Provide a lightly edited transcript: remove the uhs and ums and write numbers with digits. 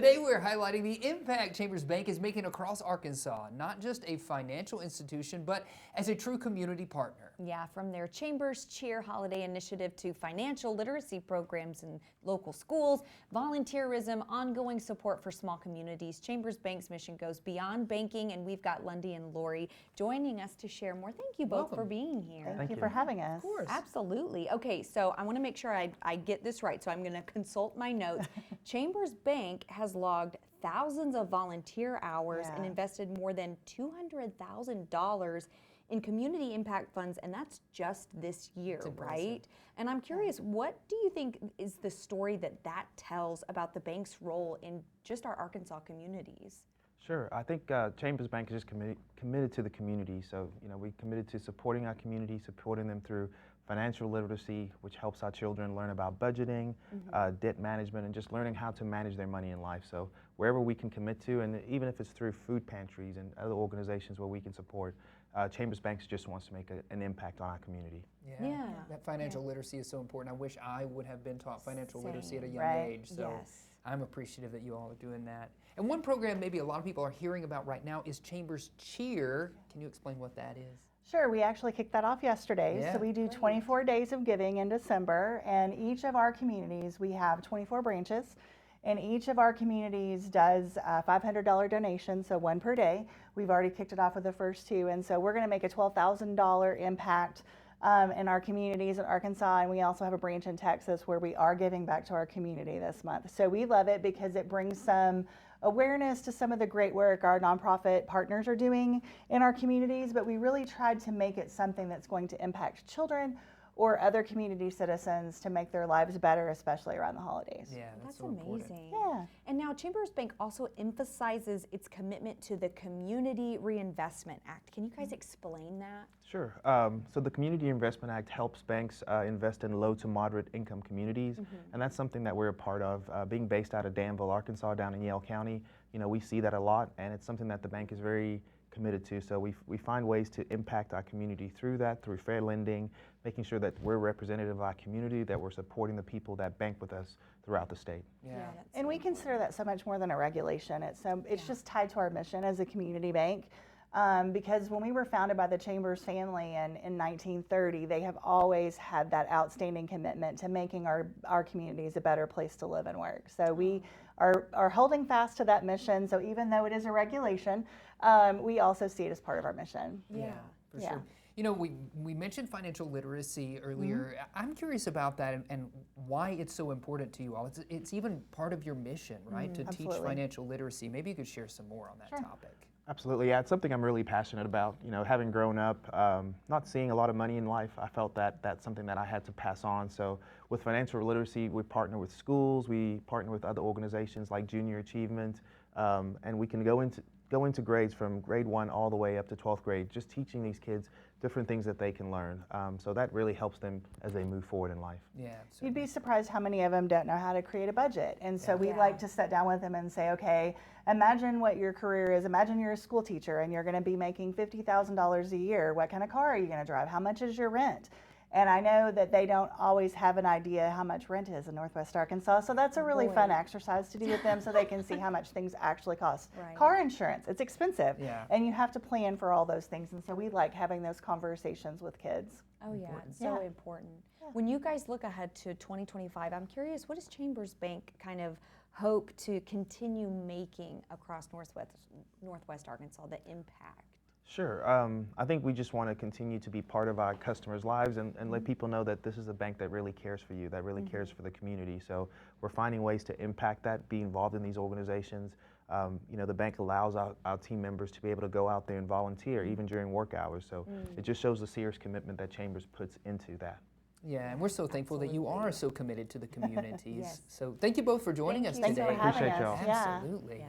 Today we're highlighting the impact Chambers Bank is making across Arkansas, not just a financial institution, but as a true community partner. Yeah, from their Chambers Cheer Holiday Initiative to financial literacy programs in local schools, volunteerism, ongoing support for small communities, Chambers Bank's mission goes beyond banking, and we've got Lundy and Lori joining us to share more. Thank you both for being here. Thank you for having us. Of course. Absolutely. Okay, so I want to make sure I get this right, so I'm going to consult my notes. Chambers Bank has logged thousands of volunteer hours and invested more than $200,000 in community impact funds, and that's just this year, right? And I'm curious, what do you think is the story that tells about the bank's role in just our Arkansas communities? Sure. I think Chambers Bank is just committed to the community. So, we committed to supporting our community, supporting them through financial literacy, which helps our children learn about budgeting, debt management, and just learning how to manage their money in life. So wherever we can commit to, and even if it's through food pantries and other organizations where we can support, Chambers Bank just wants to make an impact on our community. Yeah. That financial literacy is so important. I wish I would have been taught financial literacy at a young age. So I'm appreciative that you all are doing that. And one program maybe a lot of people are hearing about right now is Chambers Cheer. Can you explain what that is? Sure, we actually kicked that off yesterday. So we do 24 days of giving in December, and each of our communities, we have 24 branches, and each of our communities does a $500 donation, so one per day. We've already kicked it off with the first two, and so we're going to make a $12,000 impact in our communities in Arkansas, and we also have a branch in Texas where we are giving back to our community this month. So we love it because it brings some awareness to some of the great work our nonprofit partners are doing in our communities, but we really tried to make it something that's going to impact children or other community citizens to make their lives better, especially around the holidays. Yeah, that's so amazing. important. Yeah. And now Chambers Bank also emphasizes its commitment to the Community Reinvestment Act. Can you guys explain that? Sure. So the Community Investment Act helps banks invest in low to moderate income communities, and that's something that we're a part of. Being based out of Danville, Arkansas, down in Yale County, we see that a lot, and it's something that the bank is very committed to. So we find ways to impact our community through that, through fair lending, making sure that we're representative of our community, that we're supporting the people that bank with us throughout the state. And we consider that so much more than a regulation. It's just tied to our mission as a community bank. Because when we were founded by the Chambers family in 1930, they have always had that outstanding commitment to making our communities a better place to live and work. So we are holding fast to that mission. So even though it is a regulation, we also see it as part of our mission. Yeah, for sure. We mentioned financial literacy earlier. I'm curious about that and why it's so important to you all. It's even part of your mission, right? To teach financial literacy. Maybe you could share some more on that topic. Absolutely, yeah, it's something I'm really passionate about. Having grown up, not seeing a lot of money in life, I felt that that's something that I had to pass on. So with financial literacy, we partner with schools, we partner with other organizations like Junior Achievement, and we can go into grades from grade 1 all the way up to 12th grade, just teaching these kids different things that they can learn. So that really helps them as they move forward in life. Yeah, you'd be surprised how many of them don't know how to create a budget. And so we like to sit down with them and say, okay, imagine what your career is. Imagine you're a school teacher and you're going to be making $50,000 a year. What kind of car are you going to drive? How much is your rent? And I know that they don't always have an idea how much rent is in Northwest Arkansas, so that's a really fun exercise to do with them so they can see how much things actually cost. Car insurance, it's expensive, and you have to plan for all those things, and so we like having those conversations with kids. Oh yeah, it's so important. When you guys look ahead to 2025, I'm curious, what does Chambers Bank kind of hope to continue making across Northwest Arkansas, the impact? Sure. I think we just want to continue to be part of our customers' lives and let people know that this is a bank that really cares for you, that really cares for the community. So we're finding ways to impact that, be involved in these organizations. The bank allows our team members to be able to go out there and volunteer even during work hours. So it just shows the serious commitment that Chambers puts into that. Yeah, and we're so thankful that you are so committed to the communities. So thank you both for joining us today. Thanks for having Appreciate y'all. us. Absolutely.